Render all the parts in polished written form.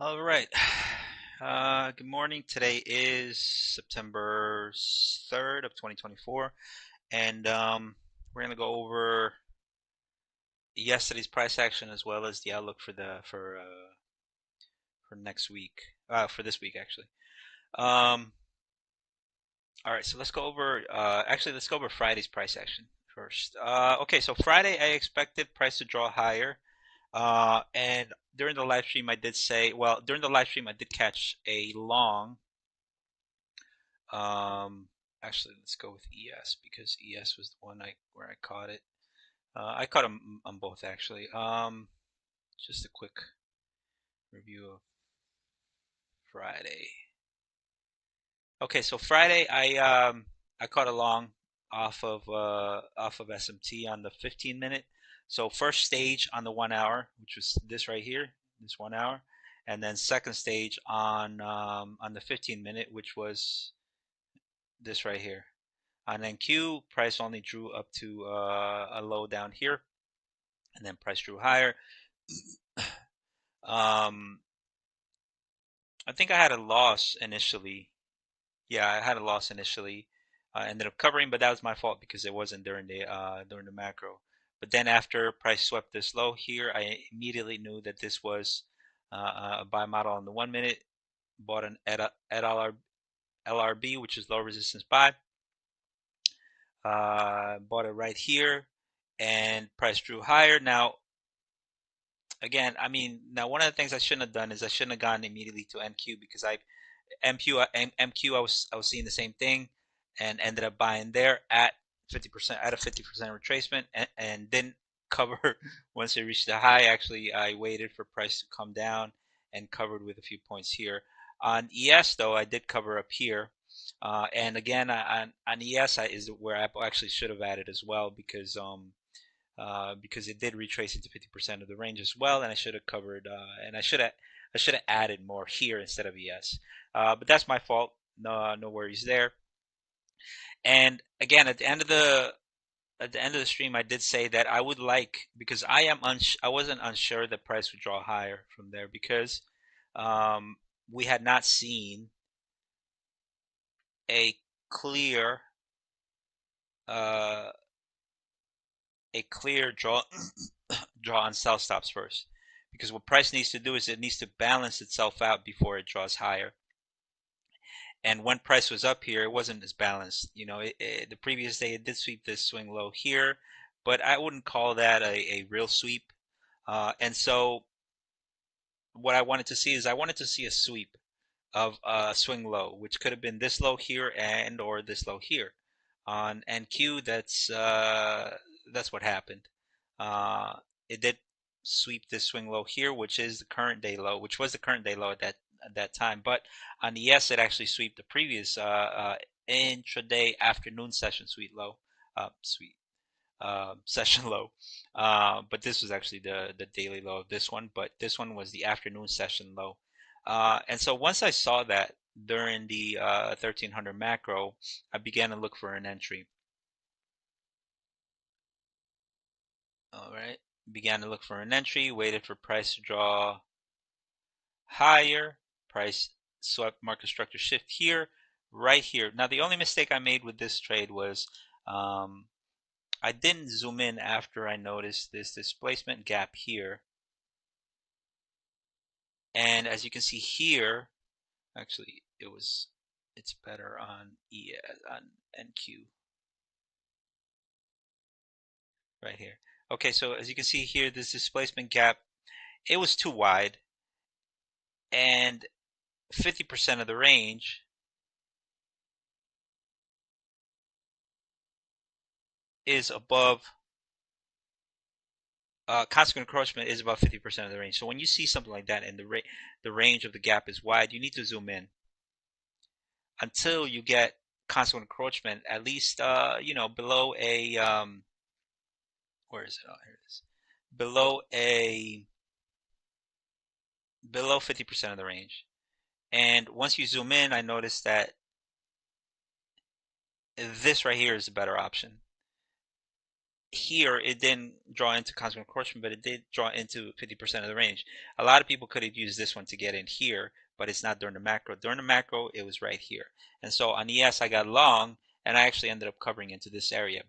All right. Good morning. Today is September 3rd of 2024, and we're gonna go over yesterday's price action as well as the outlook for next week. For this week actually. Um, all right. So let's go over. Let's go over Friday's price action first. Okay. So Friday, I expected price to draw higher. And during the live stream, I did say, well, during the live stream, I did catch a long. Um, Actually, let's go with ES because ES was the one where I caught it. I caught them on both actually. Just a quick review of Friday. Okay, so Friday I caught a long off of SMT on the 15 minute. So first stage on the 1 hour, which was this right here, this 1 hour, and then second stage on the 15 minute, which was this right here. On NQ, price only drew up to a low down here, and then price drew higher. Um, I think I had a loss initially. Yeah, I had a loss initially. I ended up covering, but that was my fault because it wasn't during the macro. But then after price swept this low here, I immediately knew that this was a buy model on the 1 minute. Bought an LRB, which is low resistance buy. Bought it right here, and price drew higher. Now, again, I mean, now one of the things I shouldn't have done is I shouldn't have gone immediately to NQ because MQ, I was seeing the same thing, and ended up buying there at 50% at a 50% retracement, and didn't cover once it reached the high. Actually, I waited for price to come down and covered with a few points here. On ES though, I did cover up here. And again, on ES is where I actually should have added as well because it did retrace into 50% of the range as well, and I should have covered and I should have added more here instead of ES. But that's my fault. No worries there. And again, at the end of the stream, I did say that I would like, because I wasn't unsure that price would draw higher from there because we had not seen a clear uh, draw on sell stops first, because what price needs to do is it needs to balance itself out before it draws higher. And when price was up here, it wasn't as balanced. You know, the previous day it did sweep this swing low here, but I wouldn't call that a real sweep. And so what I wanted to see is I wanted to see a sweep of a swing low, which could have been this low here and or this low here. On NQ, that's what happened. It did sweep this swing low here, which is the current day low, which was the current day low at that time. But on the ES, it actually swept the previous intraday afternoon session session low. But this was actually the daily low of this one. But this one was the afternoon session low. And so once I saw that during the 1300 macro, I began to look for an entry. All right, began to look for an entry, waited for price to draw higher, price swept market structure shift here, right here. Now the only mistake I made with this trade was I didn't zoom in after I noticed this displacement gap here. And as you can see here, actually it's better on NQ right here. Okay, so as you can see here, this displacement gap, it was too wide, and 50% of the range is above consequent encroachment is about 50% of the range. So when you see something like that and the range of the gap is wide, you need to zoom in until you get consequent encroachment at least below a where is it? Oh, here it is. Below 50% of the range. And once you zoom in, I noticed that this right here is a better option. here it didn't draw into constant encroachment, but it did draw into 50% of the range. A lot of people could have used this one to get in here, but it's not during the macro. During the macro, it was right here. And so on ES, I got long, and I actually ended up covering into this area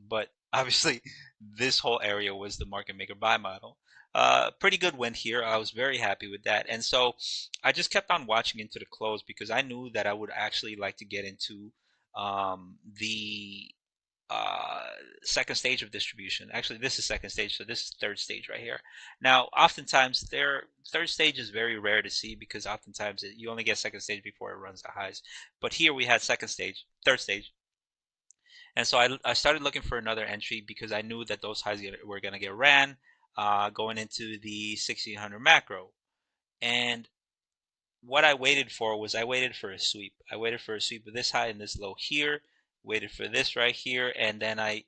but obviously, this whole area was the market maker buy model. Pretty good win here. I was very happy with that. And so I just kept on watching into the close because I knew that I would actually like to get into the uh, second stage of distribution. Actually, this is second stage, so this is third stage right here. Now, oftentimes, third stage is very rare to see because oftentimes you only get second stage before it runs the highs. But here we had second stage, third stage, and so I started looking for another entry because I knew that those highs were going to get ran going into the 1600 macro. And what I waited for was I waited for a sweep. I waited for a sweep of this high and this low here, waited for this right here, and then I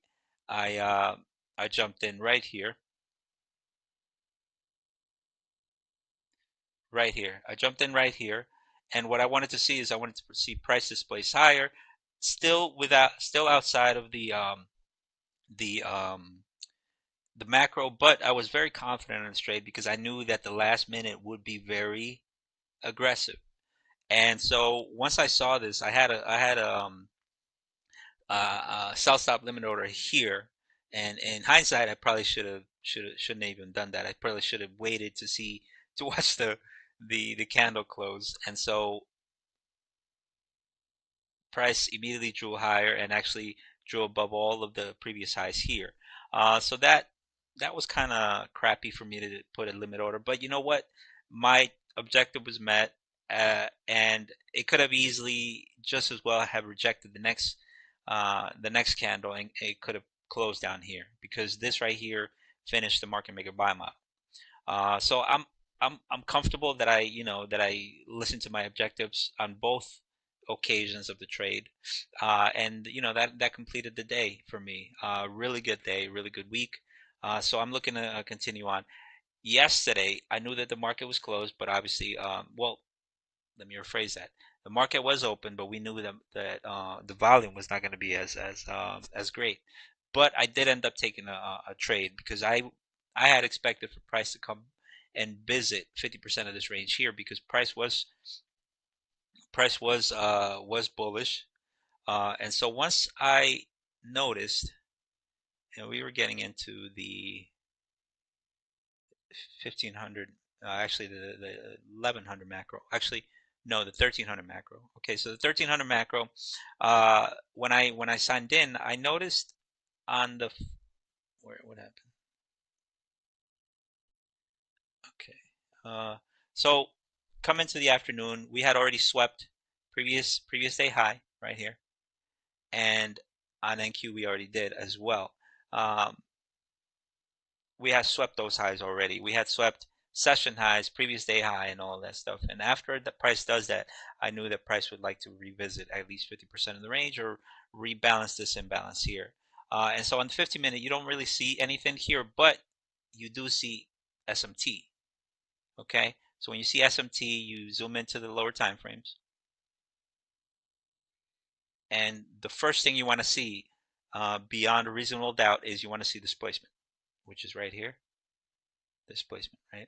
uh, I jumped in right here, right here. I jumped in right here, and what I wanted to see is I wanted to see price displace higher, still outside of the um, the macro, but I was very confident in this trade because I knew that the last minute would be very aggressive. And so once I saw this, I had a sell stop limit order here, and in hindsight, I probably shouldn't have even done that. I probably should have waited to watch the candle close, and so price immediately drew higher and actually drew above all of the previous highs here. So that was kind of crappy for me to put a limit order, but you know what? My objective was met, and it could have easily just as well have rejected the next candle, and it could have closed down here because this right here finished the market maker buy model. So I'm comfortable that I listened to my objectives on both occasions of the trade, and that completed the day for me. Really good day, really good week. So I'm looking to continue on. Yesterday, I knew that the market was closed, but obviously, well, let me rephrase that. The market was open, but we knew that the volume was not going to be as great. But I did end up taking a trade because I had expected for price to come and visit 50% of this range here because price was bullish, and so once I noticed, we were getting into the 1500, actually the 1100 macro. Actually, no, the 1300 macro. Okay, so the 1300 macro. When I signed in, I noticed on the what happened? Okay, so come into the afternoon, we had already swept previous day high right here, and on NQ we already did as well. Um, we had swept those highs already. We had swept session highs, previous day high, and all that stuff. And after the price does that, I knew that price would like to revisit at least 50% of the range or rebalance this imbalance here. And so on the 50-minute, you don't really see anything here, but you do see SMT. Okay, so when you see SMT, you zoom into the lower time frames, and the first thing you want to see, beyond a reasonable doubt, is you want to see displacement, which is right here. Displacement, right?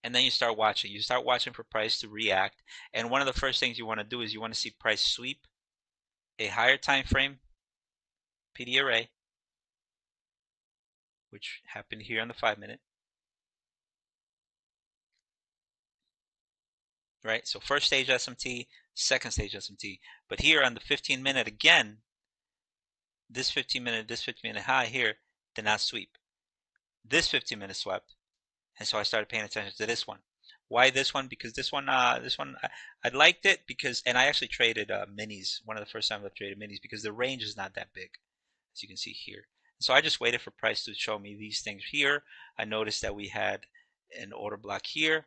And then you start watching. You start watching for price to react. And one of the first things you want to do is you want to see price sweep a higher time frame PD array, which happened here on the 5-minute, right? So first stage SMT, second stage SMT. But here on the 15-minute, again, this 15-minute high here did not sweep. This 15-minute swept, and so I started paying attention to this one. Why this one? Because this one I liked it because, and I actually traded minis. One of the first times I've traded minis because the range is not that big, as you can see here. So I just waited for price to show me these things here. I noticed that we had an order block here,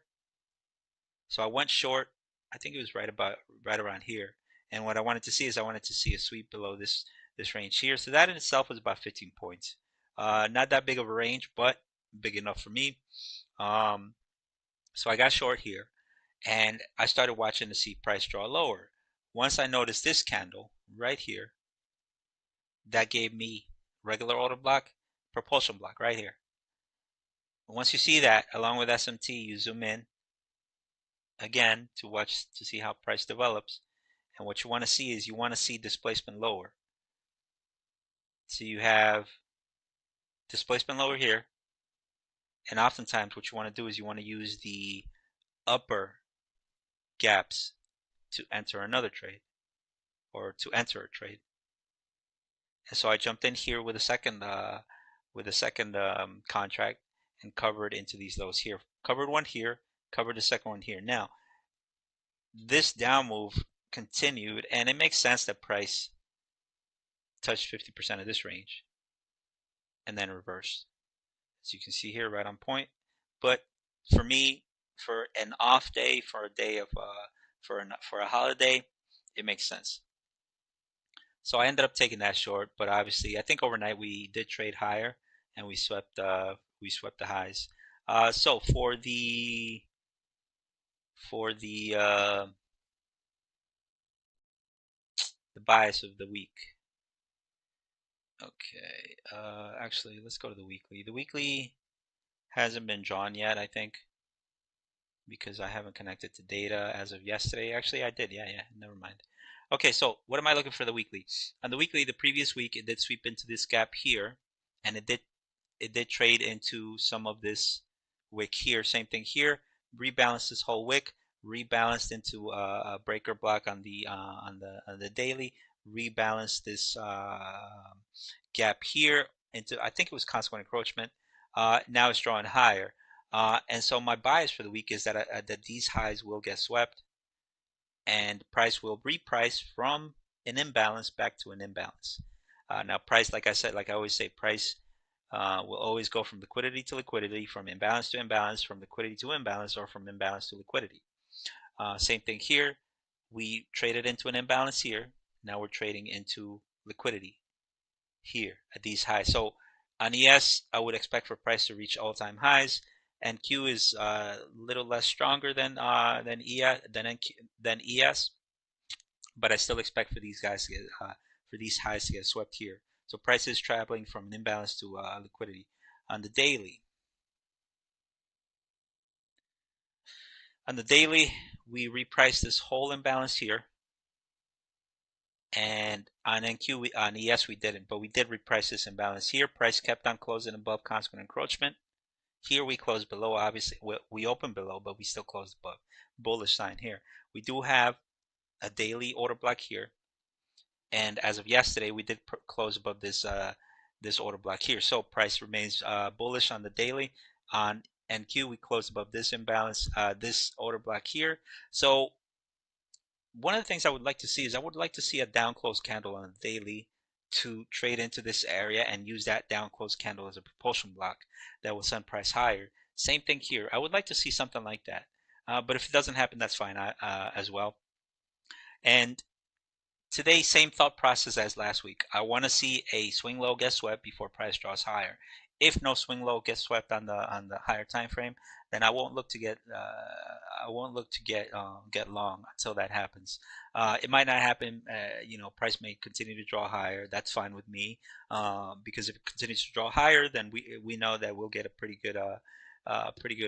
so I went short. I think it was right around here. And what I wanted to see is I wanted to see a sweep below this range here. So that in itself was about 15 points. Not that big of a range, but big enough for me. So I got short here, and I started watching to see price draw lower. Once I noticed this candle right here, that gave me regular order block. propulsion block right here. Once you see that, along with SMT, you zoom in again to watch to see how price develops. And what you want to see is you want to see displacement lower. So you have displacement lower here, and oftentimes what you want to do is you want to use the upper gaps to enter another trade or to enter a trade. And so I jumped in here with a second contract and covered into these lows here. Covered one here, covered the second one here. Now this down move continued, and it makes sense that price touched 50% of this range and then reversed. As you can see here, right on point. But for me, for an off day, for a day of for a holiday, it makes sense. So I ended up taking that short, but obviously I think overnight we did trade higher and we swept the highs. So for the bias of the week. Okay, actually let's go to the weekly. The weekly hasn't been drawn yet, I think, because I haven't connected to data as of yesterday. Actually, I did. Yeah, never mind. Okay, so what am I looking for the weekly? On the weekly, the previous week, it did sweep into this gap here, and it did trade into some of this wick here. Same thing here. Rebalanced this whole wick, rebalanced into a breaker block on the daily, rebalanced this gap here into, I think it was consequent encroachment. Now it's drawing higher. And so my bias for the week is that these highs will get swept and price will reprice from an imbalance back to an imbalance. Now price, like I said, like I always say, price will always go from liquidity to liquidity, from imbalance to imbalance, from liquidity to imbalance, or from imbalance to liquidity. Same thing here. We traded into an imbalance here. Now we're trading into liquidity here at these highs. So on ES, I would expect for price to reach all-time highs. And Q is a little less stronger than ES, but I still expect for these guys to get for these highs to get swept here. So price is traveling from an imbalance to liquidity. On the daily, we repriced this whole imbalance here, and on NQ, on ES we didn't, but we did reprice this imbalance here. Price kept on closing above consequent encroachment. Here we closed below, obviously. We opened below, but we still closed above. Bullish sign here. We do have a daily order block here. And as of yesterday, we did close above this this order block here. So price remains bullish on the daily. On NQ, we closed above this imbalance, this order block here. So one of the things I would like to see is I would like to see a down close candle on the daily to trade into this area and use that down close candle as a propulsion block that will send price higher. Same thing here. I would like to see something like that. But if it doesn't happen, that's fine as well. And today, same thought process as last week. I want to see a swing low get swept before price draws higher. If no swing low gets swept on the higher time frame, then I won't look to get get long until that happens. It might not happen. Price may continue to draw higher. That's fine with me, because if it continues to draw higher, then we know that we'll get a pretty good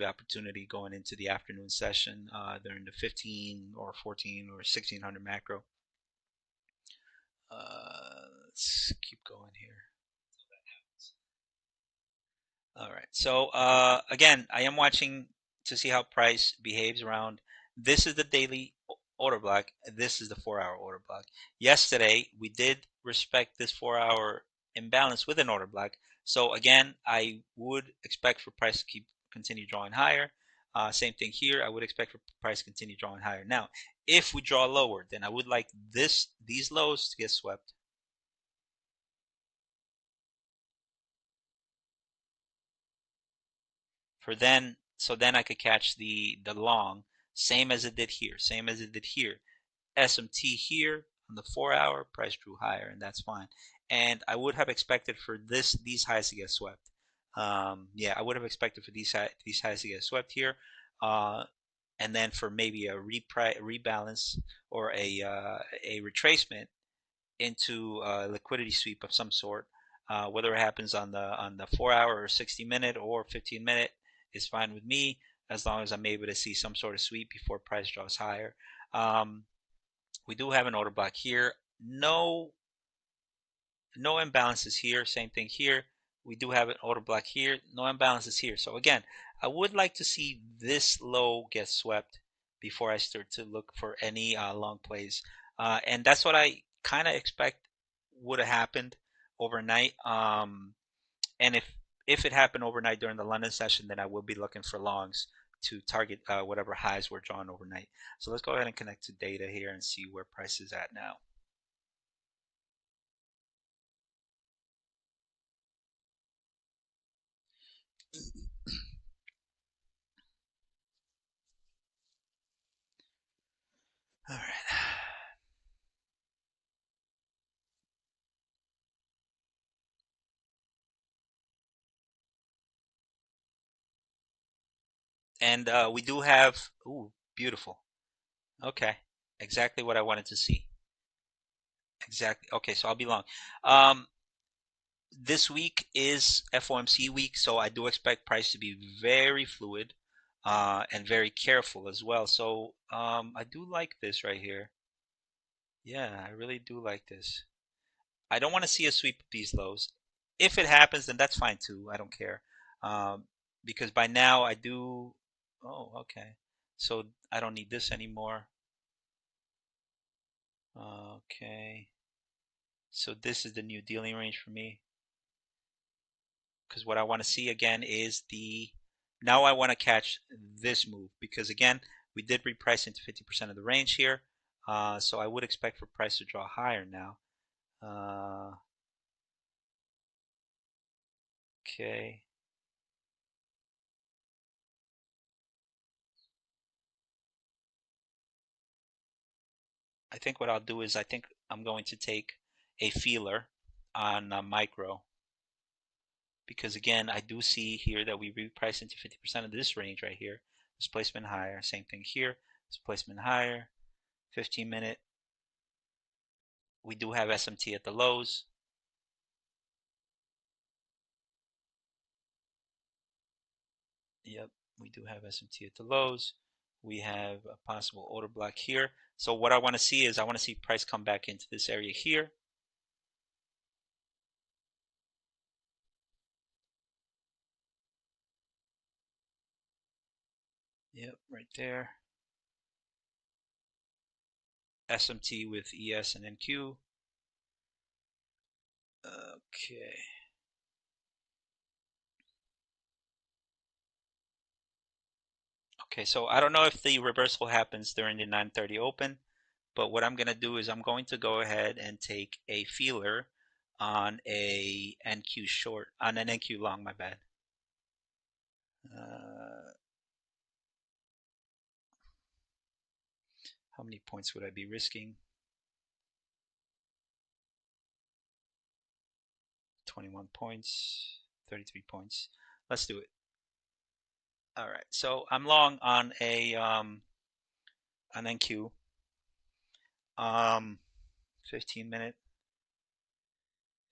opportunity going into the afternoon session during the 15 or 14 or 1600 macro. Let's keep going here. All right. So again, I am watching to see how price behaves around. This is the daily order block. This is the 4-hour order block. Yesterday, we did respect this 4-hour imbalance with an order block. So again, I would expect for price to continue drawing higher. Same thing here. I would expect for price to continue drawing higher. Now, if we draw lower, then I would like these lows to get swept. So then I could catch the long, same as it did here, SMT here on the 4-hour, price drew higher, and that's fine. And I would have expected for these highs to get swept. Yeah, I would have expected for these highs to get swept here, and then for maybe a rebalance or a retracement into a liquidity sweep of some sort Whether it happens on the 4 hour or 60 minute or 15 minute is fine with me, as long as I'm able to see some sort of sweep before price draws higher. We do have an order block here. No imbalances here. Same thing here. We do have an order block here. No imbalances here. So again, I would like to see this low get swept before I start to look for any long plays. And that's what I kind of expect would have happened overnight. And if it happened overnight during the London session, then I will be looking for longs to target whatever highs were drawn overnight. So let's go ahead and connect to data here and see where price is at now. All right. And we do have, ooh, beautiful. Okay, exactly what I wanted to see. Exactly. Okay, so I'll be long. Um, this week is FOMC week, so I do expect price to be very fluid and very careful as well. So I do like this right here. Yeah, I really do like this. I don't want to see a sweep of these lows. If it happens, then that's fine too. I don't care. Um, because by now I do. Oh, okay. So I don't need this anymore. Okay. So this is the new dealing range for me. Because what I want to see again is now I want to catch this move. Because again, we did reprice into 50% of the range here. So I would expect for price to draw higher now. Okay. I think what I'll do is I think I'm going to take a feeler on micro, because again I do see here that we reprice into 50% of this range right here. Displacement higher, same thing here. Displacement higher, 15-minute. We do have SMT at the lows. Yep, we do have SMT at the lows. We have a possible order block here. So what I want to see is I want to see price come back into this area here. Yep, right there. SMT with ES and NQ. Okay. Okay, so I don't know if the reversal happens during the 9:30 open, but what I'm going to do is I'm going to go ahead and take a feeler on a NQ short, on an NQ long, my bad. Uh, how many points would I be risking? 21 points, 33 points. Let's do it. All right, so I'm long on a on NQ, 15 minute,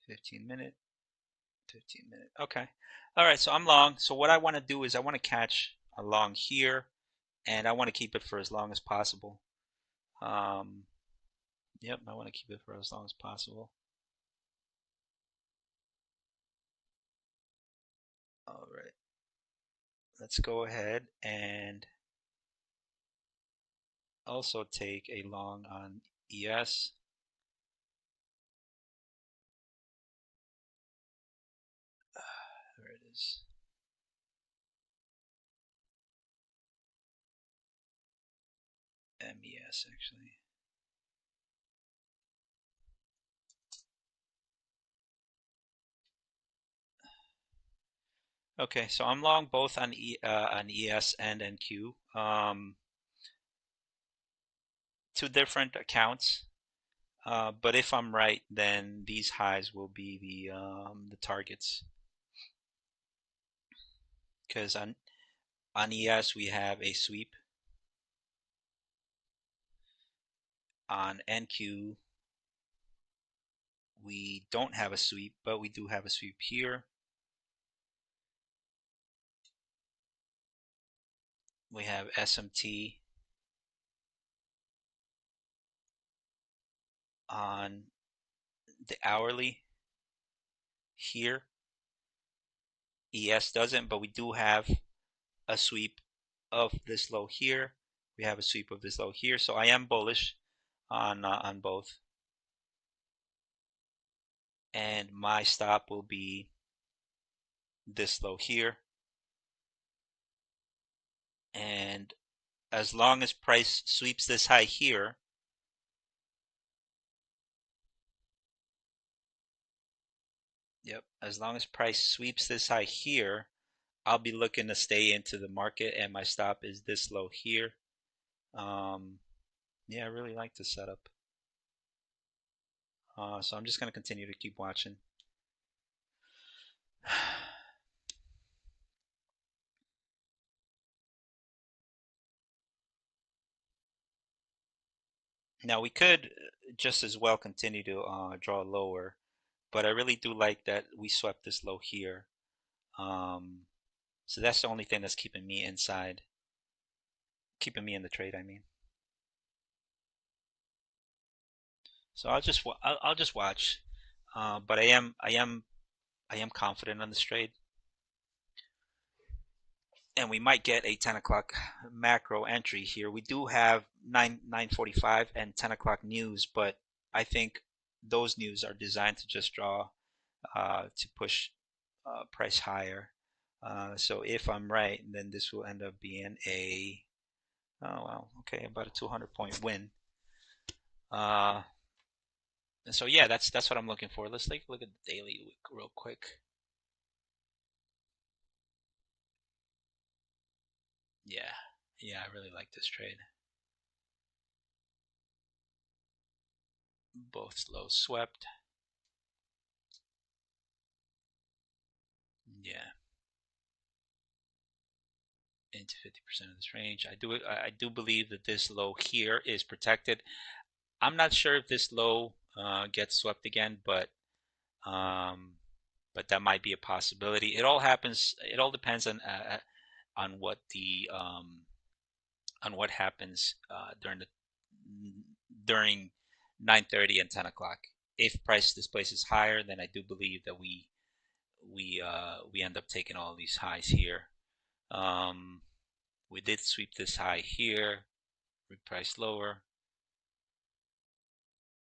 15 minute, 15 minute. Okay. All right, so I'm long. So what I want to do is I want to catch a long here, and I want to keep it for as long as possible. Um, yep, I want to keep it for as long as possible. All right, let's go ahead and also take a long on ES. There it is. MES actually. Okay, so I'm long both on on ES and NQ. Two different accounts. But if I'm right, then these highs will be the targets. Because on ES we have a sweep. On NQ we don't have a sweep, but we do have a sweep here. We have SMT on the hourly here. ES doesn't, but we do have a sweep of this low here. We have a sweep of this low here, so I am bullish on both. And my stop will be this low here. And as long as price sweeps this high here, yep, as long as price sweeps this high here, I'll be looking to stay into the market, and my stop is this low here. Yeah, I really like this setup. So I'm just going to continue to keep watching. Now we could just as well continue to draw lower, but I really do like that we swept this low here. So that's the only thing that's keeping me inside, keeping me in the trade, I mean. So I'll just watch, but I am confident on this trade, and we might get a 10 o'clock macro entry here. We do have 9:45 and 10 o'clock news, but I think those news are designed to just draw to push price higher. So if I'm right, then this will end up being a oh well, okay, about a 200-point win. And so yeah, that's what I'm looking for. Let's take a look at the daily real quick. Yeah, yeah, I really like this trade. Both lows swept. Yeah, into 50% of this range. I do believe that this low here is protected. I'm not sure if this low gets swept again, um, but that might be a possibility. It all happens. It all depends on what the on what happens during 9:30 and 10 o'clock. If price displaces higher, then I do believe that we end up taking all these highs here. Um, we did sweep this high here, reprice lower.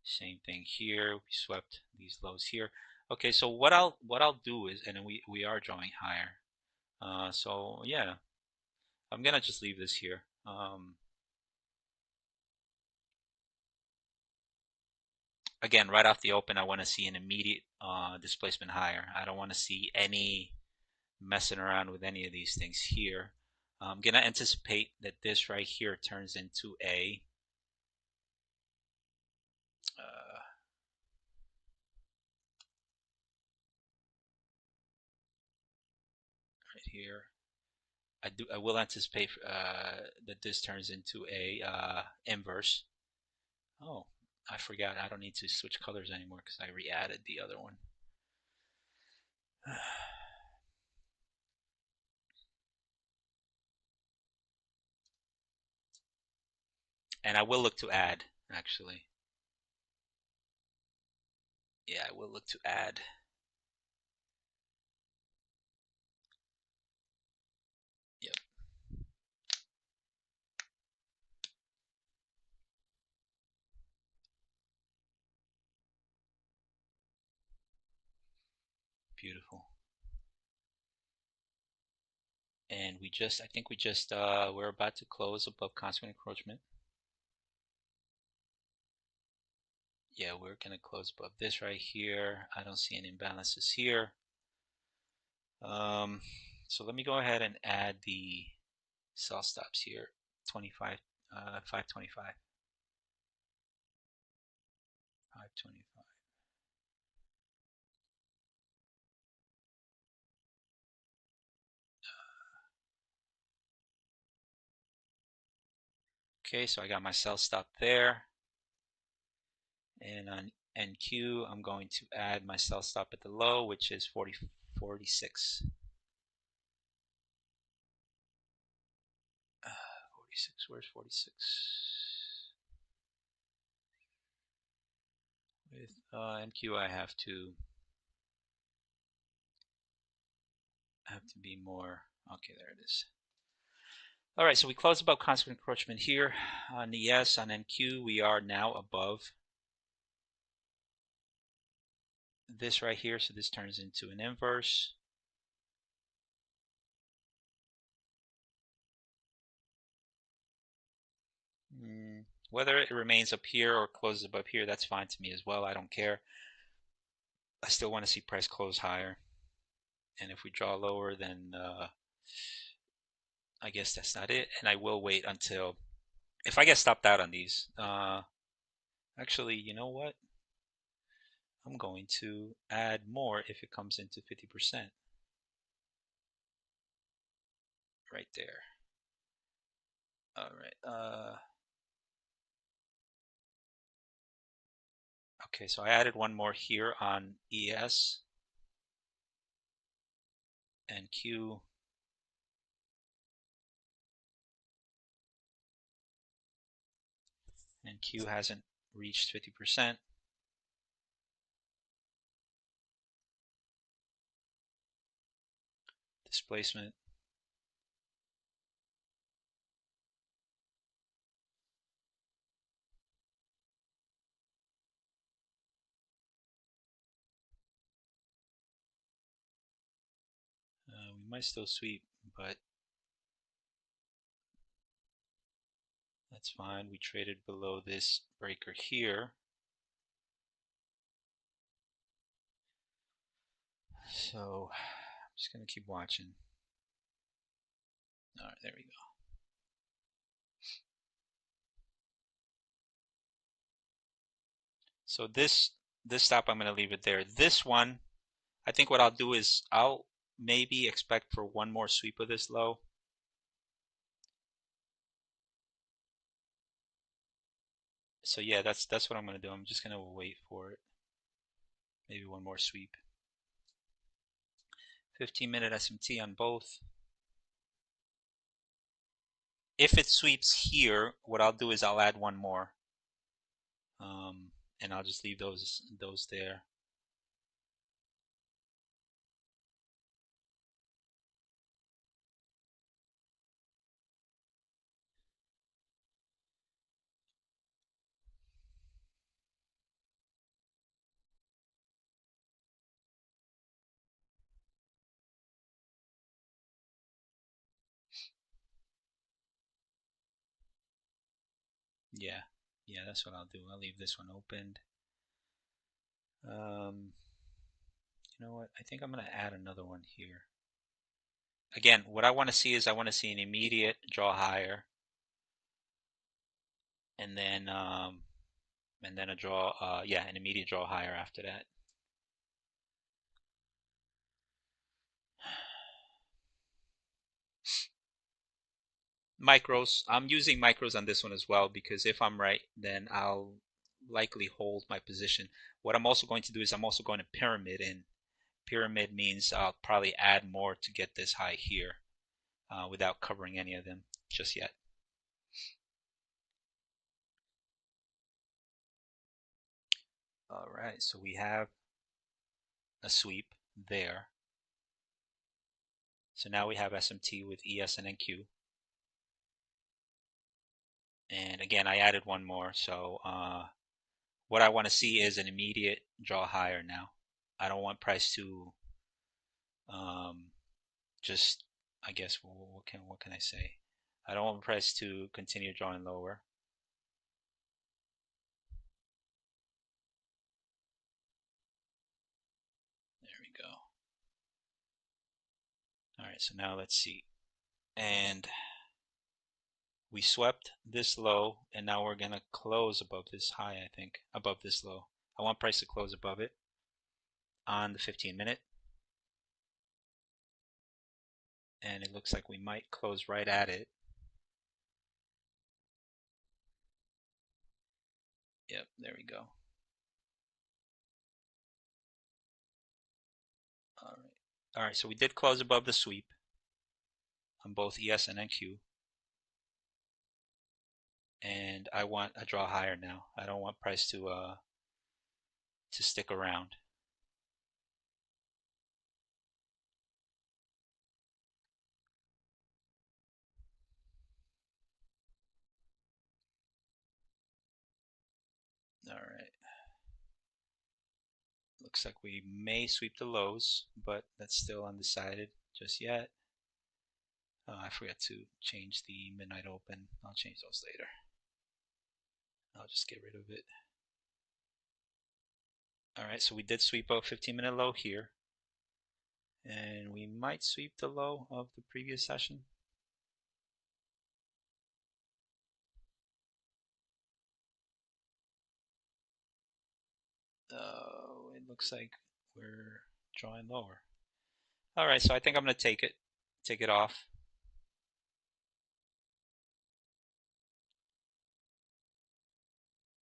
Same thing here. We swept these lows here. Okay, so what I'll do is, and we are drawing higher. So yeah, I'm gonna just leave this here. Again, right off the open, I want to see an immediate displacement higher. I don't want to see any messing around with any of these things here. I'm gonna anticipate that this right here turns into a right here. I will anticipate that this turns into a inverse. Oh, I forgot. I don't need to switch colors anymore because I re-added the other one. And I will look to add, actually. Yeah, I will look to add. Yep, beautiful. And I think we're about to close above consequent encroachment. Yeah, we're gonna close above this right here. I don't see any imbalances here. Um, so let me go ahead and add the sell stops here. 25, 525, 525. Okay, so I got my sell stop there, and NQ, I'm going to add my sell stop at the low, which is 46. 46, where's 46? With NQ, I have to be more. Okay, there it is. All right, so we closed above constant encroachment here on ES. On NQ, we are now above this right here, so this turns into an inverse. Whether it remains up here or closes above here, that's fine to me as well. I don't care. I still want to see price close higher. And if we draw lower, then I guess that's not it. And I will wait until, if I get stopped out on these, actually, you know what? I'm going to add more if it comes into 50%. Right there. All right. Okay, so I added one more here on ES and Q. And Q hasn't reached 50%. Displacement. We might still sweep, but that's fine. We traded below this breaker here. So I'm just going to keep watching. All right, there we go. So this stop, I'm going to leave it there. This one, I think what I'll do is I'll maybe expect for one more sweep of this low. So yeah, that's what I'm going to do. I'm just going to wait for it. Maybe one more sweep. 15-minute SMT on both. If it sweeps here, what I'll do is I'll add one more. And I'll just leave those there. Yeah, that's what I'll do. I'll leave this one opened. You know what? I think I'm going to add another one here. Again, what I want to see is I want to see an immediate draw higher, and then a draw, an immediate draw higher after that. Micros. I'm using micros on this one as well because if I'm right, then I'll likely hold my position. What I'm also going to do is I'm also going to pyramid in. Pyramid means I'll probably add more to get this high here without covering any of them just yet. All right, so we have a sweep there. So now we have SMT with ES and NQ. And again, I added one more. So what I want to see is an immediate draw higher now. I don't want price to just, I guess, what can I say? I don't want price to continue drawing lower. There we go. All right, so now let's see. And we swept this low, and now we're going to close above this high, I think, above this low. I want price to close above it on the 15-minute. And it looks like we might close right at it. Yep, there we go. All right, so we did close above the sweep on both ES and NQ. And I want a draw higher now. I don't want price to stick around. All right. Looks like we may sweep the lows, but that's still undecided just yet. I forgot to change the midnight open. I'll change those later. I'll just get rid of it. All right, so we did sweep a 15-minute low here. And we might sweep the low of the previous session. It looks like we're drawing lower. All right, so I think I'm going to take it off.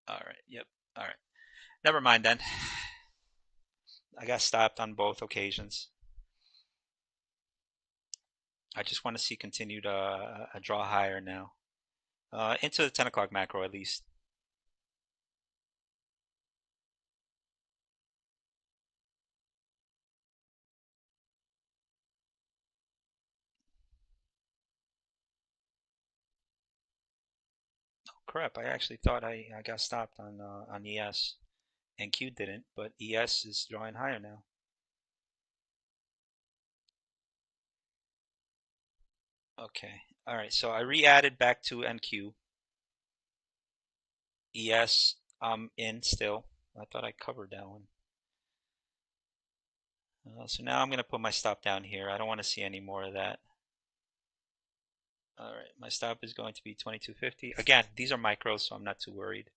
All right, yep, all right. Never mind then. I got stopped on both occasions. I just want to see continued a draw higher now. Into the 10 o'clock macro at least. Oh, crap, I actually thought I got stopped on ES. And Q didn't, but ES is drawing higher now. Okay, all right, so I re-added back to NQ. ES, I'm in still. I thought I covered that one. So now I'm going to put my stop down here. I don't want to see any more of that. All right, my stop is going to be 2250. Again, these are micros, so I'm not too worried.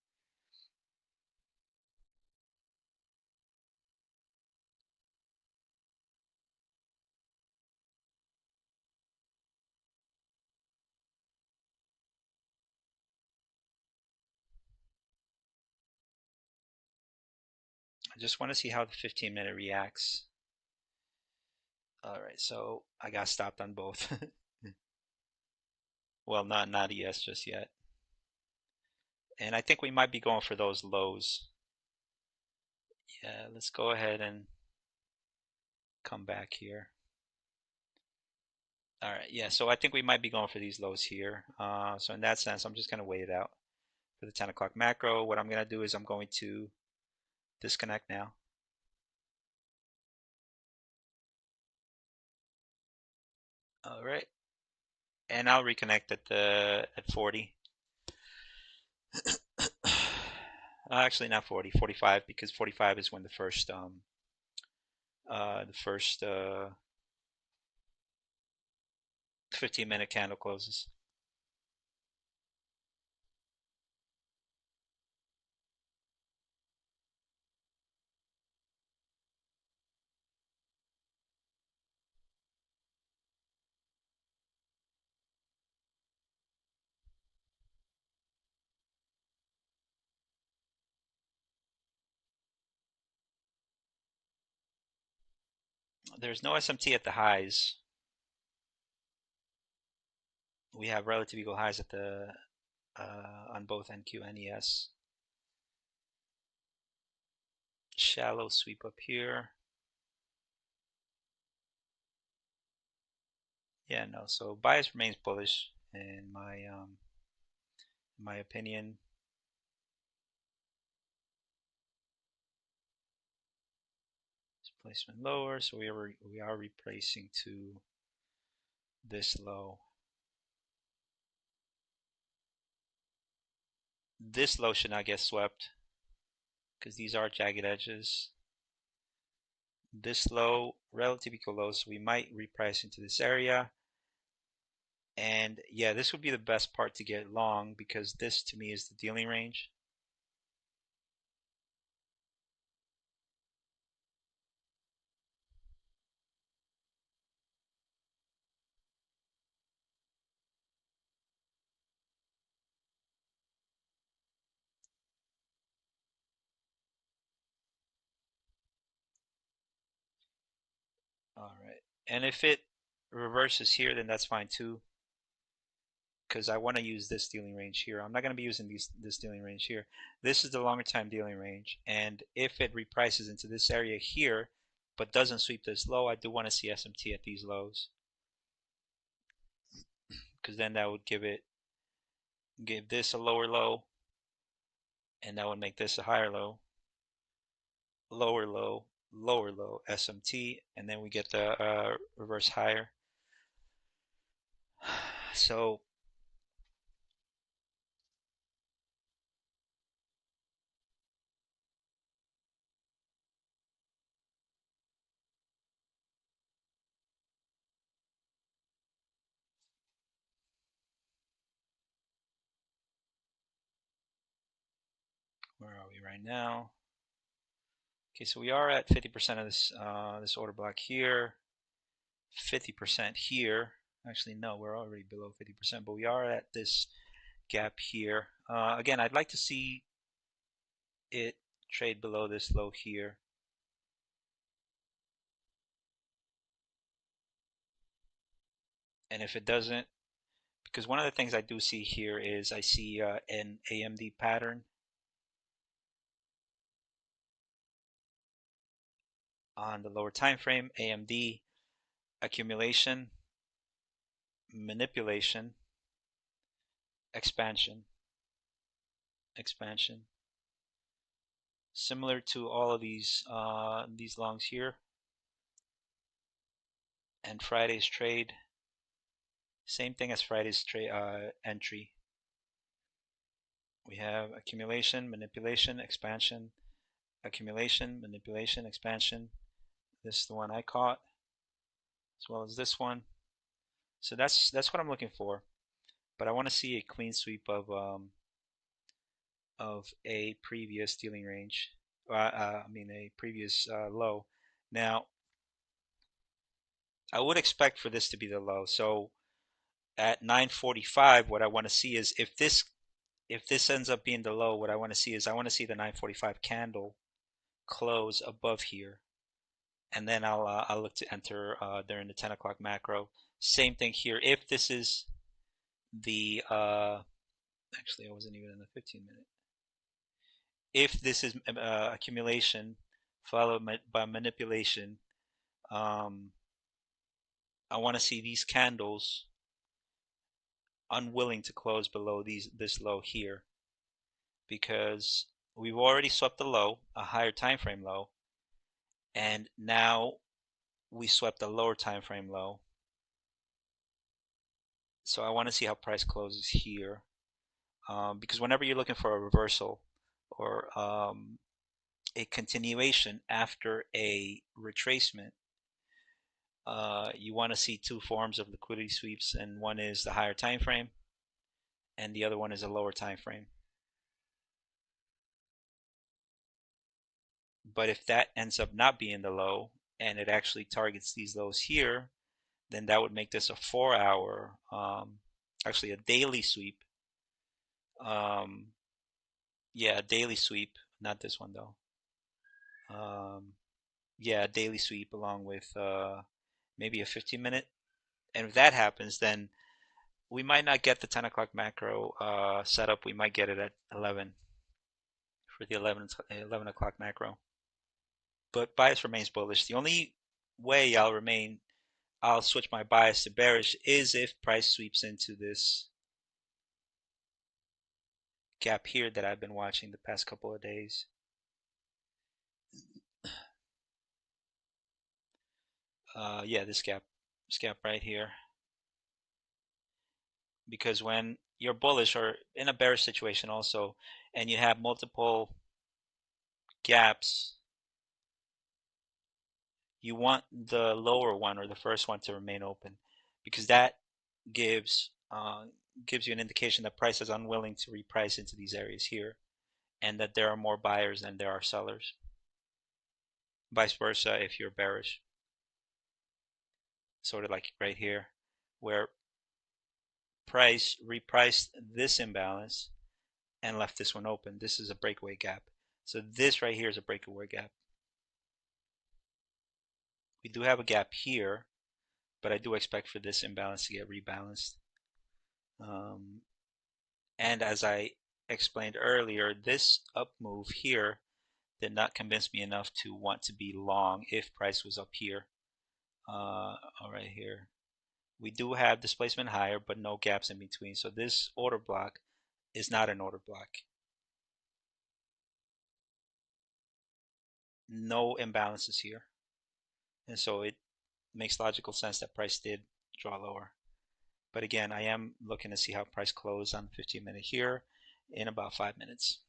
I just want to see how the 15-minute reacts. All right, so I got stopped on both. Well, not ES just yet. And I think we might be going for those lows. Yeah, let's go ahead and come back here. All right, yeah, so I think we might be going for these lows here. So in that sense, I'm just going to wait it out for the 10 o'clock macro. What I'm going to do is I'm going to disconnect now. All right, and I'll reconnect at 40. Actually, not 40, 45, because 45 is when the first 15-minute candle closes. There's no SMT at the highs. We have relative equal highs at the on both NQ and ES. Shallow sweep up here. Yeah, no. So bias remains bullish in my opinion. Displacement lower, so we are replacing to this low. This low should not get swept because these are jagged edges. This low, relative equal low, so we might reprice into this area. And yeah, this would be the best part to get long because this to me is the dealing range. All right. And if it reverses here, then that's fine too, because I want to use this dealing range here. I'm not going to be using this dealing range here. This is the longer time dealing range, and if it reprices into this area here but doesn't sweep this low, I do want to see SMT at these lows, because then that would give this a lower low, and that would make this a higher low, lower low, lower low, SMT, and then we get the reverse higher. So where are we right now? Okay, so we are at 50% of this order block here, 50% here. Actually, no, we're already below 50%, but we are at this gap here. Again, I'd like to see it trade below this low here. And if it doesn't, because one of the things I do see here is I see an AMD pattern on the lower time frame, AMD accumulation, manipulation, expansion, expansion. Similar to all of these longs here, and Friday's trade, same thing as Friday's trade entry. We have accumulation, manipulation, expansion, accumulation, manipulation, expansion. This is the one I caught, as well as this one. So that's what I'm looking for. But I want to see a clean sweep of a previous dealing range. I mean a previous low. Now I would expect for this to be the low. So at 9:45, what I want to see is if this ends up being the low, what I want to see is I want to see the 9:45 candle close above here, and then I'll look to enter during the 10 o'clock macro. Same thing here. If this is the actually I wasn't even in the 15-minute. If this is accumulation followed by manipulation, I want to see these candles unwilling to close below this low here, because we've already swept the low, a higher time frame low, and now we swept a lower time frame low. So I want to see how price closes here, because whenever you're looking for a reversal or a continuation after a retracement, you want to see two forms of liquidity sweeps, and one is the higher time frame and the other one is a lower time frame. But if that ends up not being the low and it actually targets these lows here, then that would make this a 4-hour, actually a daily sweep. Yeah, a daily sweep, not this one though. Yeah, a daily sweep along with maybe a 15-minute. And if that happens, then we might not get the 10 o'clock macro setup. We might get it at 11 for the 11 o'clock macro. But bias remains bullish. The only way I'll switch my bias to bearish is if price sweeps into this gap here that I've been watching the past couple of days. Yeah, this gap right here. Because when you're bullish or in a bearish situation also, and you have multiple gaps, you want the lower one or the first one to remain open, because that gives you an indication that price is unwilling to reprice into these areas here, and that there are more buyers than there are sellers. Vice versa if you're bearish, sort of like right here, where price repriced this imbalance and left this one open. This is a breakaway gap. So this right here is a breakaway gap. We do have a gap here, but I do expect for this imbalance to get rebalanced. And as I explained earlier, this up move here did not convince me enough to want to be long if price was up here. All right, here we do have displacement higher, but no gaps in between. So this order block is not an order block. No imbalances here, and so it makes logical sense that price did draw lower. But again, I am looking to see how price closed on the 15-minute here in about 5 minutes.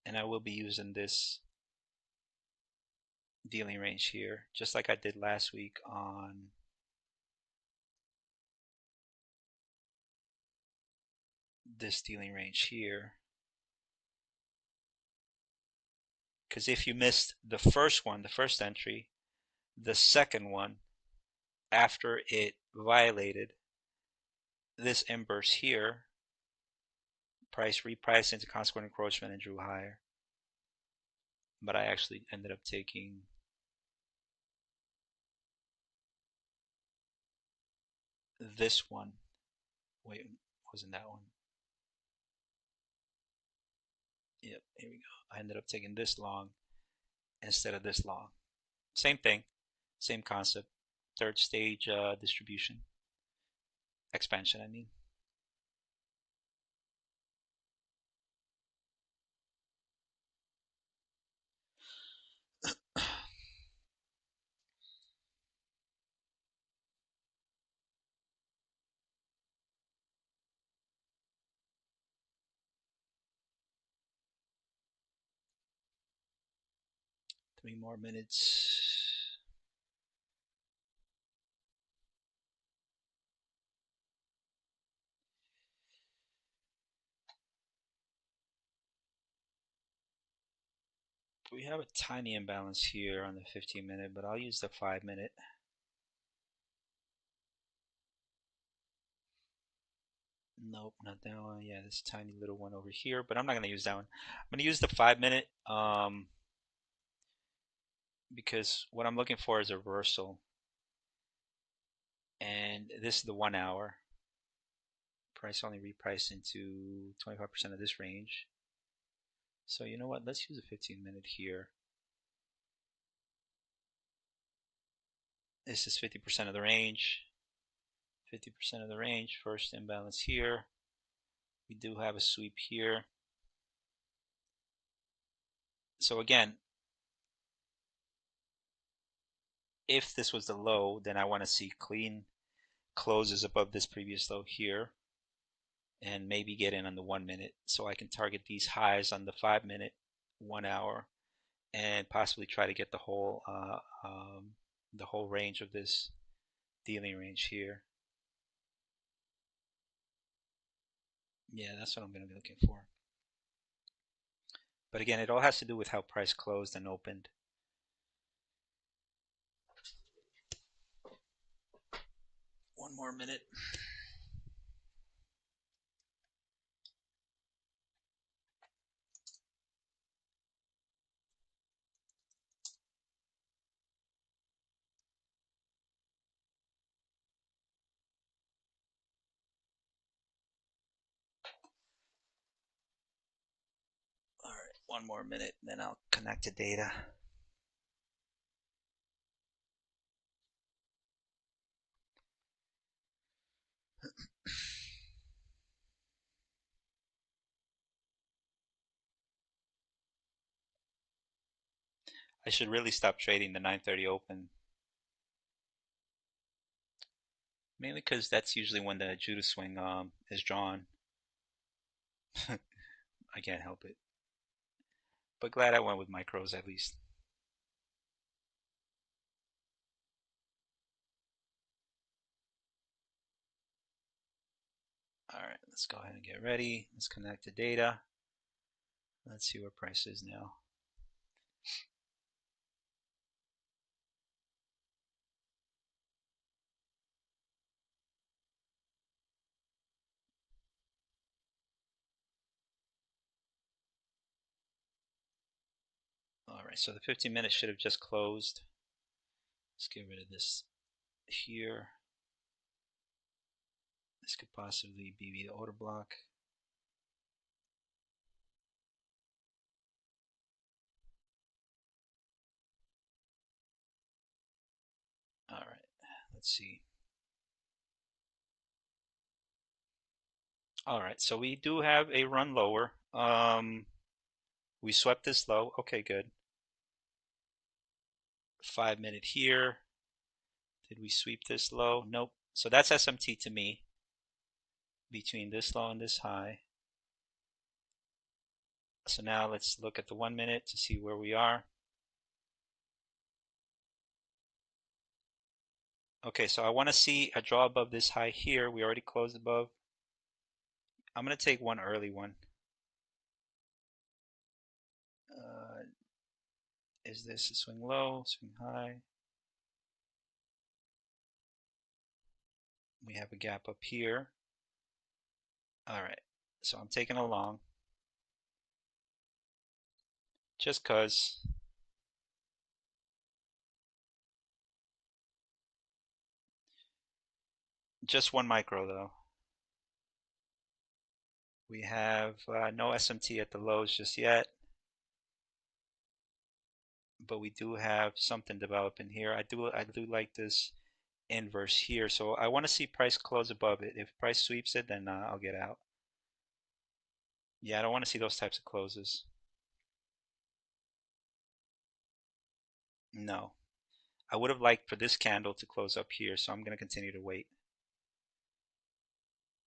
And I will be using this dealing range here, just like I did last week on this dealing range here. Because if you missed the first one, the first entry, the second one, after it violated this inverse here, price repriced into consequent encroachment and drew higher. But I actually ended up taking this one. Wait, wasn't that one? Yep, here we go. I ended up taking this long instead of this long. Same thing, same concept. Third stage distribution. Expansion, I mean. Three more minutes. We have a tiny imbalance here on the 15-minute, but I'll use the 5-minute. Nope, not that one. Yeah, this tiny little one over here, but I'm not going to use that one. I'm going to use the 5-minute because what I'm looking for is a reversal. And this is the 1 hour. Price only repriced into 25% of this range. So you know what? Let's use a 15-minute here. This is 50% of the range. 50% of the range. First imbalance here. We do have a sweep here. So again, if this was the low, then I want to see clean closes above this previous low here and maybe get in on the 1 minute. So I can target these highs on the 5-minute, 1 hour, and possibly try to get the whole range of this dealing range here. Yeah, that's what I'm going to be looking for. But again, it all has to do with how price closed and opened. One more minute. All right, one more minute, then I'll connect to data. I should really stop trading the 9:30 open. Mainly because that's usually when the Judah swing is drawn. I can't help it. But glad I went with micros at least. All right, let's go ahead and get ready. Let's connect to data. Let's see where price is now. All right, right, so the 15 minutes should have just closed. Let's get rid of this here. This could possibly be the order block. All right, let's see. All right, so we do have a run lower. We swept this low. Okay, good. 5 minute here. Did we sweep this low? Nope. So that's SMT to me between this low and this high. So now let's look at the 1 minute to see where we are. Okay, so I want to see a draw above this high here. We already closed above. I'm going to take one early one. Is this a swing low, swing high? We have a gap up here. All right, so I'm taking a long just because. Just one micro though. We have no SMT at the lows just yet, but we do have something developing here. I do like this inverse here, so I want to see price close above it. If price sweeps it, then I'll get out. Yeah, I don't want to see those types of closes. No, I would have liked for this candle to close up here, so I'm going to continue to wait.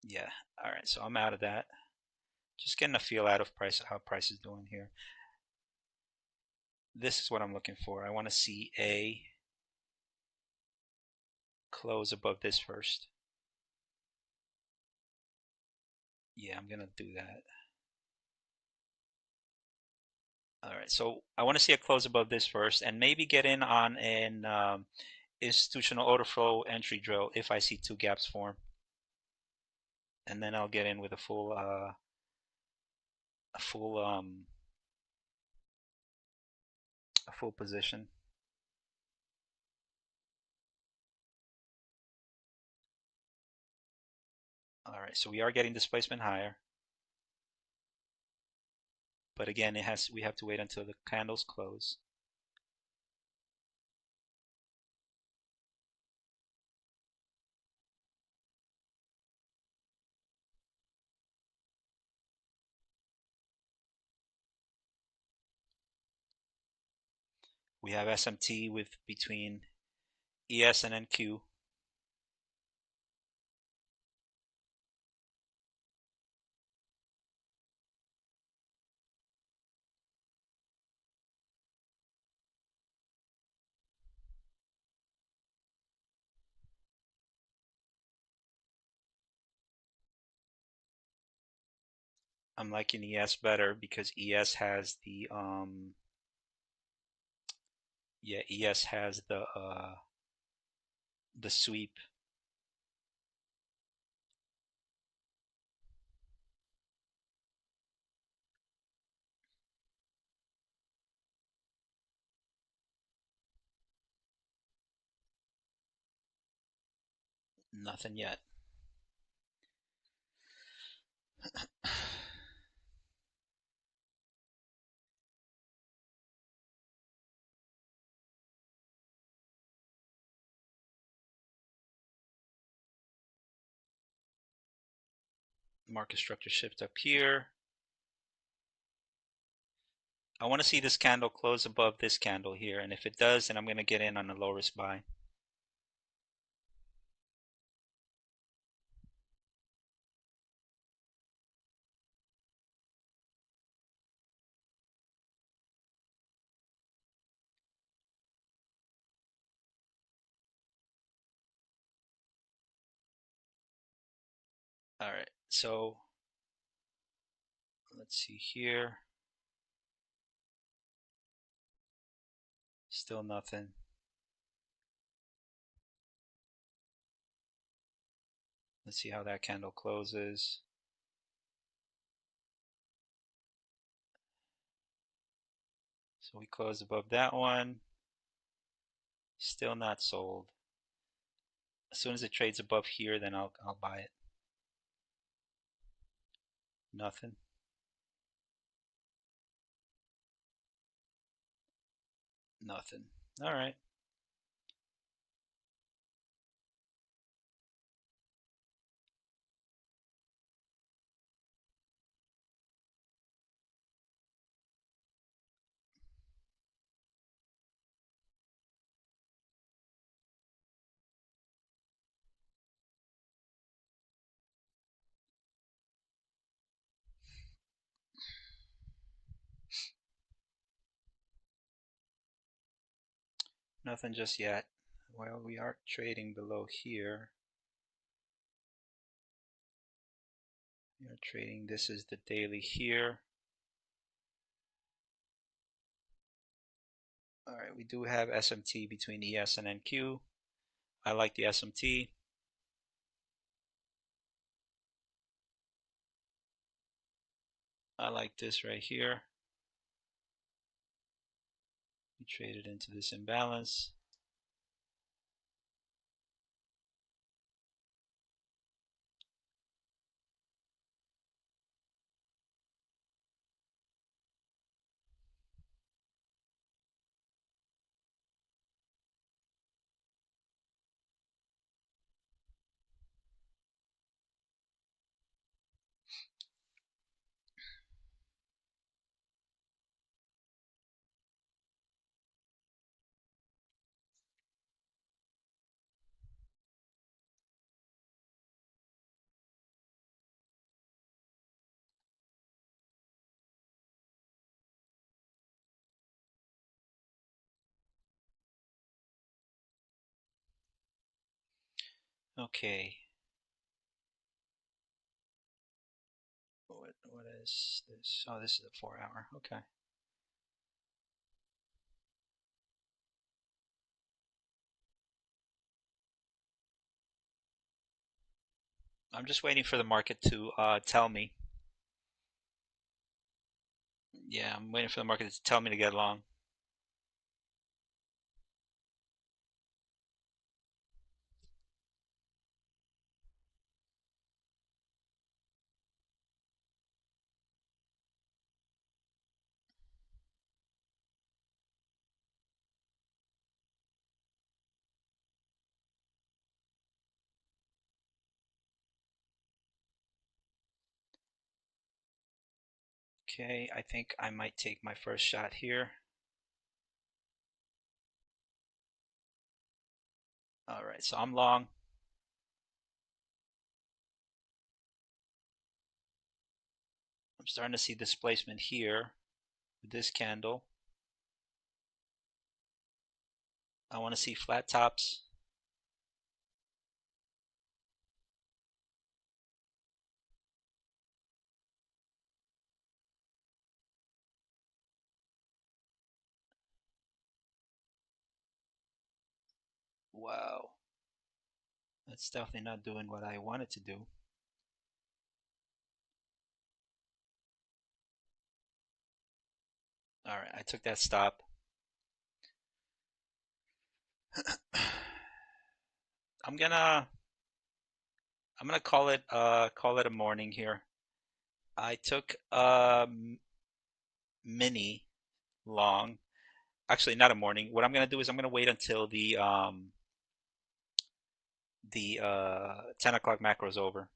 Yeah, all right, so I'm out of that. Just getting a feel out of price, how price is doing here. This is what I'm looking for. I want to see a close above this first. Yeah, I'm gonna do that. All right, so I want to see a close above this first and maybe get in on an institutional order flow entry drill if I see two gaps form. And then I'll get in with a full position. All right, so we are getting displacement higher. But again, we have to wait until the candles close. We have SMT with between ES and NQ. I'm liking ES better because ES has the ES has the sweep. Nothing yet. Market structure shift up here. I want to see this candle close above this candle here, and if it does, then I'm going to get in on a low risk buy. All right, so let's see here. Still nothing. Let's see how that candle closes. So we closed above that one. Still not sold. As soon as it trades above here, then I'll buy it. Nothing. Nothing. All right. Nothing just yet. Well, we are trading below here. We are trading. This is the daily here. All right, we do have SMT between ES and NQ. I like the SMT. I like this right here. We traded into this imbalance. Okay. What is this? Oh, this is a 4-hour. Okay. I'm just waiting for the market to tell me. Yeah, I'm waiting for the market to tell me to get long. Okay, I think I might take my first shot here. All right, so I'm long. I'm starting to see displacement here with this candle. I want to see flat tops. Wow, that's definitely not doing what I wanted to do. All right, I took that stop. I'm gonna call it a morning here. I took mini long. Actually, not a morning. What I'm gonna do is I'm gonna wait until the 10 o'clock macro is over.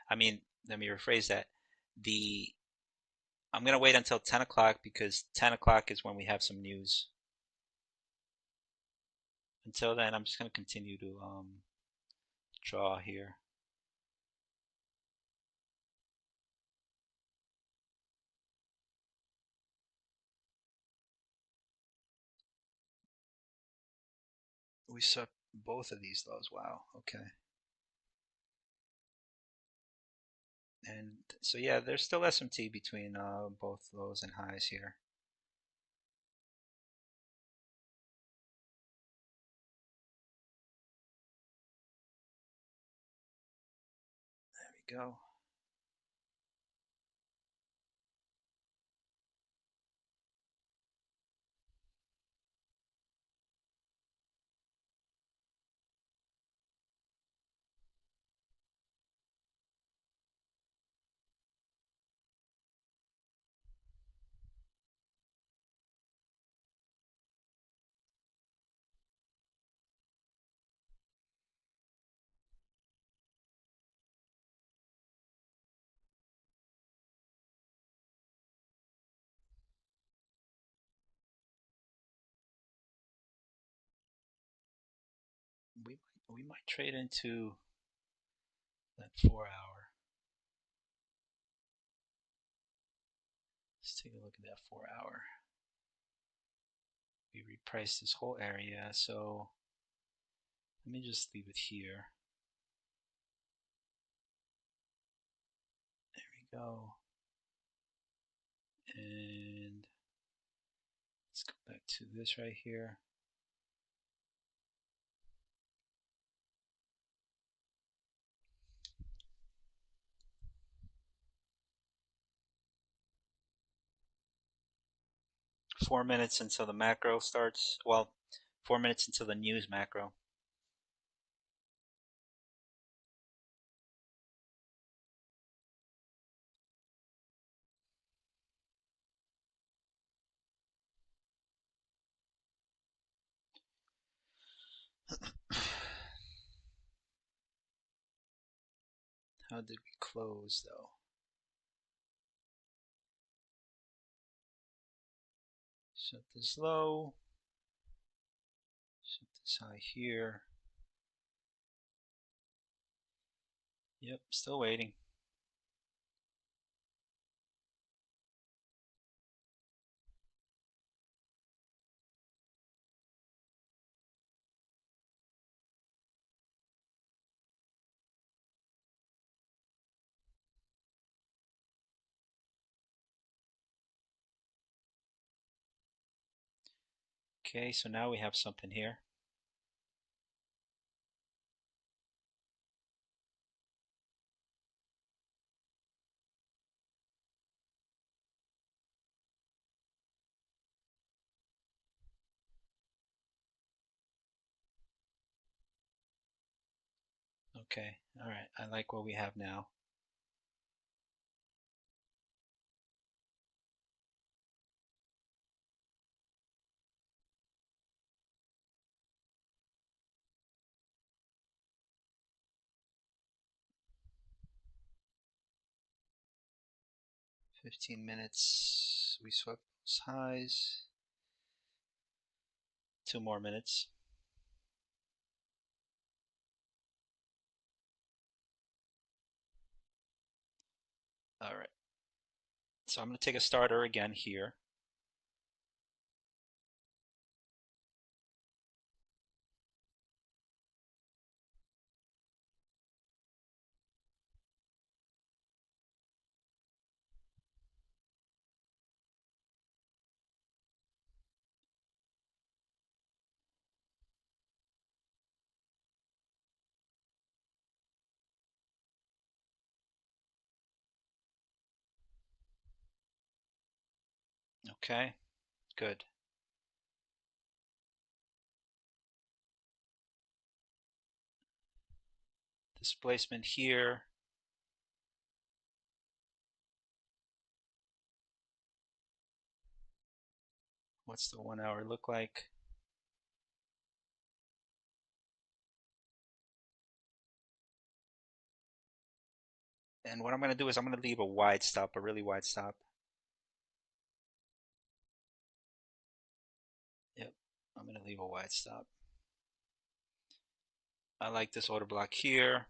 I mean, let me rephrase that. The I'm gonna wait until 10 o'clock because 10 o'clock is when we have some news. Until then, I'm just gonna continue to draw here. We saw both of these lows. Wow. Okay. And so yeah, there's still SMT between both lows and highs here. we go. We might trade into that 4 hour. Let's take a look at that 4 hour. We repriced this whole area, so let me just leave it here. There we go. And let's go back to this right here. Four minutes until the macro starts. Well, 4 minutes until the news macro. How did we close though? Set this low. Set this high here. Yep, still waiting. Okay, so now we have something here. Okay, all right, I like what we have now. $15 minutes, we swept those highs. 2 more minutes. All right, so I'm going to take a starter again here. Okay, good. Displacement here. What's the 1 hour look like? And what I'm going to do is I'm going to leave a wide stop, a really wide stop. Yep, I'm going to leave a wide stop. I like this order block here.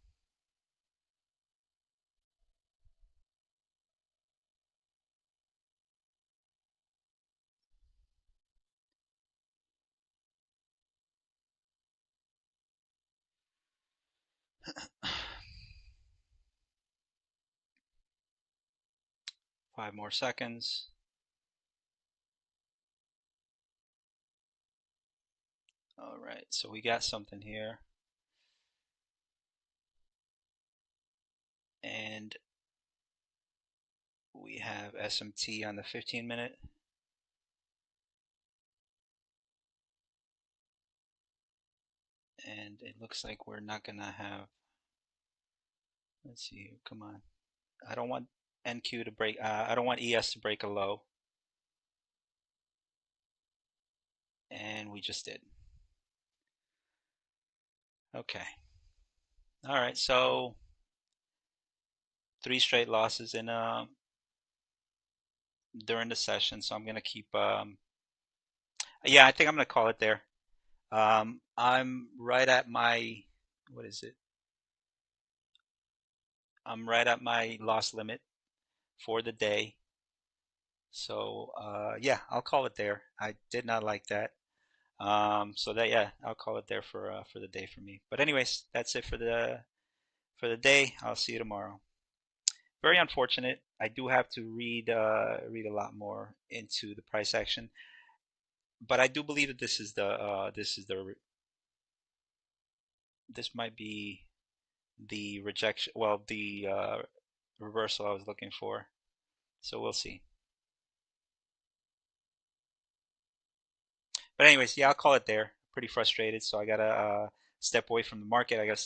Five more seconds. All right, so we got something here. And And we have SMT on the 15-minute. And it looks like we're not gonna have, let's see, come on. I don't want NQ to break, I don't want ES to break a low. And we just did. Okay. All right, so 3 straight losses in during the session, so I'm gonna keep yeah, I think I'm gonna call it there. I'm right at my, what is it? I'm right at my loss limit for the day. So yeah, I'll call it there. I did not like that. So that, yeah, I'll call it there for the day for me. But anyways, that's it for the day. I'll see you tomorrow. Very unfortunate. I do have to read a lot more into the price action, but I do believe that this might be the rejection, well, the reversal I was looking for. So we'll see. But anyways, yeah, I'll call it there. Pretty frustrated, so I gotta step away from the market. I gotta step